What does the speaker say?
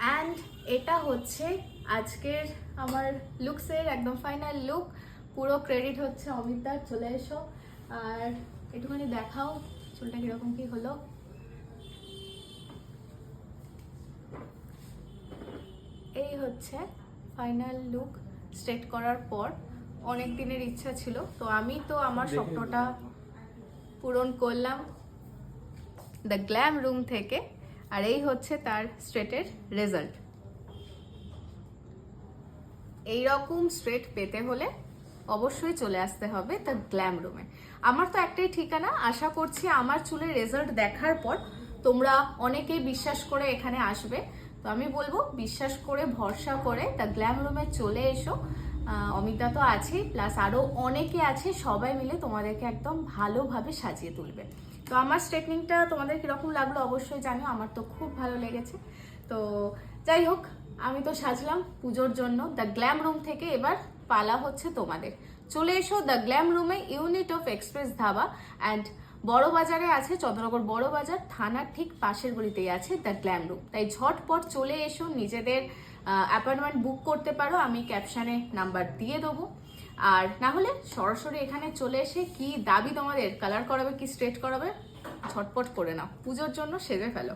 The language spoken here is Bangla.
অ্যান্ড এটা হচ্ছে আজকের আমার লুকসের একদম ফাইনাল লুক। পুরো ক্রেডিট হচ্ছে অমিতার। চলে এসো আর একটুখানি দেখাও চুলটা কিরকম কি হলো। এই হচ্ছে ফাইনাল লুক স্ট্রেট করার পর। অনেক দিনের ইচ্ছা ছিল, তো আমি তো আমার স্বপ্নটা পূরণ করলাম দ্য গ্ল্যাম রুম থেকে। আর এই হচ্ছে তার স্ট্রেটের রেজাল্ট। এইরকম স্ট্রেট পেতে হলে অবশ্যই চলে আসতে হবে দ্য গ্ল্যাম রুমে। আমার তো একটাই ঠিকানা। আশা করছি আমার চুলের রেজাল্ট দেখার পর তোমরা অনেকেই বিশ্বাস করে এখানে আসবে। তো আমি বলবো বিশ্বাস করে ভরসা করে দ্য গ্ল্যাম রুমে চলে এসো। অমিতা তো আছেই, প্লাস আরও অনেকে আছে, সবাই মিলে তোমাদেরকে একদম ভালোভাবে সাজিয়ে তুলবে। তো আমার স্ট্রেটনিংটা তোমাদের কীরকম লাগলো অবশ্যই জানিও। আমার তো খুব ভালো লেগেছে। তো যাই হোক, আমি তো সাজলাম পুজোর জন্য। দ্য গ্ল্যাম রুম থেকে এবার পালা হচ্ছে তোমাদের। চলে এসো দ্য গ্ল্যাম রুমে, unit of express dhaba and বড় বাজারে আছে, চন্দ্রনগর বড় বাজার থানার ঠিক পাশের গলিতেই আছে দ্য গ্ল্যাম রুম। তাই ঝটপট চলে এসো, নিজেদের অ্যাপয়েন্টমেন্ট বুক করতে পারো, আমি ক্যাপশনে নাম্বার দিয়ে দেবো। আর না হলে সরাসরি এখানে চলে এসে কি দাবি তোমাদের, কালার করাবে কি স্ট্রেট করাবে, ঝটপট করে নাও, পুজোর জন্য সেজে ফেলো।